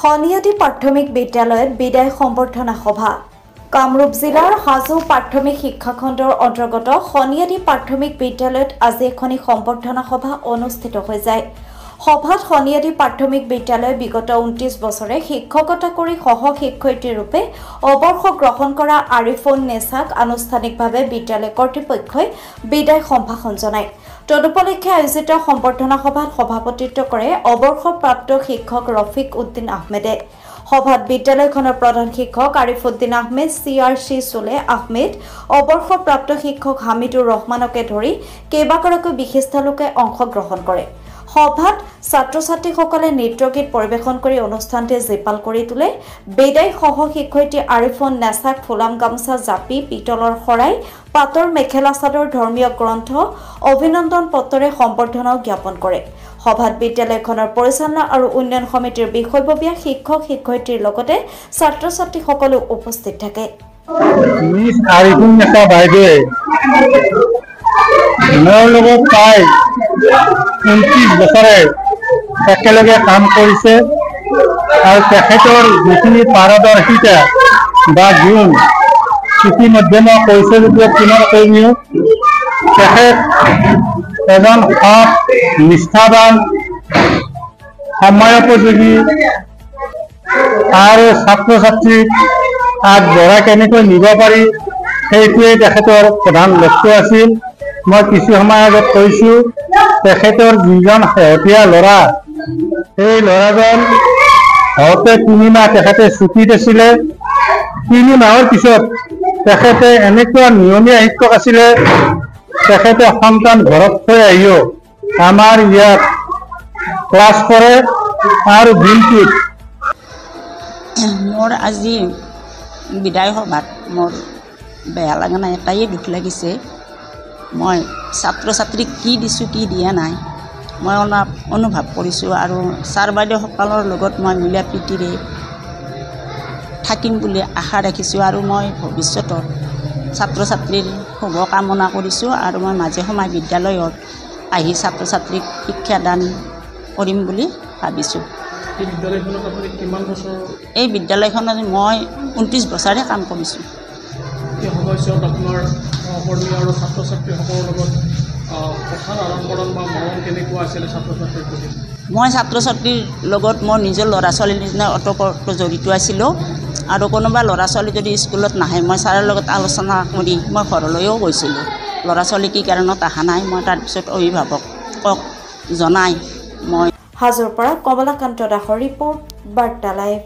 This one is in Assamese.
শনিয়াদী প্ৰাথমিক বিদ্যালয়ত বিদায় সম্বৰ্ধনা সভা। কামৰূপ জিলাৰ হাজো প্ৰাথমিক শিক্ষাখণ্ডৰ অন্তৰ্গত শনিয়াদী প্ৰাথমিক বিদ্যালয়ত আজি এখনি সম্বৰ্ধনা সভা অনুষ্ঠিত হৈ যায়। সভাত শনিয়াদী প্ৰাথমিক বিদ্যালয় বিগত 29 বছৰে শিক্ষকতা কৰি সহ শিক্ষয়িত্ৰী ৰূপে অৱৰ্ষ গ্ৰহণ কৰা আৰিফুন নেছাক আনুষ্ঠানিকভাৱে বিদ্যালয় কৰ্তৃপক্ষই বিদায় সম্ভাষণ জনায়। তদুপলক্ষে আয়োজিত সম্বৰ্ধনা সভাত সভাপতিত্ব কৰে অৱৰ্ষপ্ৰাপ্ত শিক্ষক ৰফিক উদ্দিন আহমেদে। সভাত বিদ্যালয়খনৰ প্ৰধান শিক্ষক আৰিফুদ্দিন আহমেদ, CRC চুলে আহমেদ, অৱৰ্ষপ্ৰাপ্ত শিক্ষক হামিদুৰ ৰহমানকে ধৰি কেইবাগৰাকী বিশিষ্ট লোকে অংশগ্ৰহণ কৰে। সভাত ছাত্ৰ-ছাত্ৰীসকলে নৃত্যগীত পৰিৱেশন কৰি অনুষ্ঠানটি জীপাল কৰি তোলে। বিদায় সহ শিক্ষয়িত্ৰী আৰিফুন নেছাক ফুলাম গামোচা জাপি, পিতলৰ শৰাই, পাটৰ মেখেলা চাদৰ, ধৰ্মীয় গ্ৰন্থ, অভিনন্দন পত্ৰৰে সম্বৰ্ধনাও জ্ঞাপন কৰে। সভাত বিদ্যালয়খনৰ পৰিচালনা আৰু উন্নয়ন সমিতিৰ বিষয়ববীয়া শিক্ষক শিক্ষয়িত্ৰীৰ লগতে ছাত্ৰ-ছাত্ৰীসকলো উপস্থিত থাকে। মিছ আৰিফুন নেছা বাইদেৱে মোৰ লগত প্ৰায় 29 বছৰে একেলগে কাম কৰিছে আৰু তেখেতৰ যিখিনি পাৰদৰ্শিতা বা গুণ ইতিমধ্যে মই কৈছে যদিও পুনৰ কৈ দিওঁ, তেখেত এজন সৎ, নিষ্ঠাবান, সময়োপযোগী আৰু ছাত্ৰ-ছাত্ৰীক আগবঢ়াই কেনেকৈ নিব পাৰি সেইটোৱেই তেখেতৰ প্ৰধান লক্ষ্য আছিল। মই কিছু সময় আগত কৈছোঁ, তেখেতৰ যিজন শেহতীয়া ল'ৰা, সেই ল'ৰাজন হওঁতে 3 মাহ তেখেতে ছুটীত আছিলে। 3 মাহৰ পিছত তেখেতে এনেকুৱা নিয়মীয়া শিক্ষক আছিলে, তেখেতে সন্তান ঘৰত থৈ আহিও আমাৰ ইয়াত ক্লাছ কৰে আৰু দিনটোত মোৰ আজি বিদায় সভাত মোৰ বেয়া লগা নাই, এটাই দুখ লাগিছে। মই ছাত্ৰ ছাত্ৰীক কি দিছোঁ কি দিয়া নাই মই অলপ অনুভৱ কৰিছোঁ আৰু ছাৰ বাইদেউসকলৰ লগত মই মিলা প্ৰীতিৰে থাকিম বুলি আশা ৰাখিছোঁ আৰু মই ভৱিষ্যতত ছাত্ৰ ছাত্ৰীৰ শুভ কামনা কৰিছোঁ আৰু মই মাজে সময়ে বিদ্যালয়ত আহি ছাত্ৰ ছাত্ৰীক শিক্ষাদান কৰিম বুলি ভাবিছোঁ। এই বিদ্যালয়খনত মই 29 বছৰে কাম কৰিছোঁ। এই সময়ছোৱাত আপোনাৰ সহকৰ্মী আৰু ছাত্ৰ ছাত্ৰীসকলৰ লগত কথা আদান-প্ৰদান বা মৰম কেনেকুৱা আছিলে ছাত্ৰ ছাত্ৰীৰ প্ৰতি? মই ছাত্ৰ ছাত্ৰীৰ লগত মোৰ নিজৰ ল'ৰা ছোৱালীৰ নিচিনা ওতঃপ্ৰোতভাৱে জড়িত আছিলোঁ আৰু কোনোবা ল'ৰা ছোৱালী যদি স্কুলত নাহে মই ছাৰৰ লগত আলোচনা কৰি মই ঘৰলৈও গৈছিলোঁ। ল'ৰা ছোৱালী কি কাৰণত অহা নাই মই তাৰপিছত অভিভাৱকক জনাই মই হাজোৰ পৰা কমলাকান্ত দাসৰ ৰিপৰ্ট, বাৰ্তা লাইভ।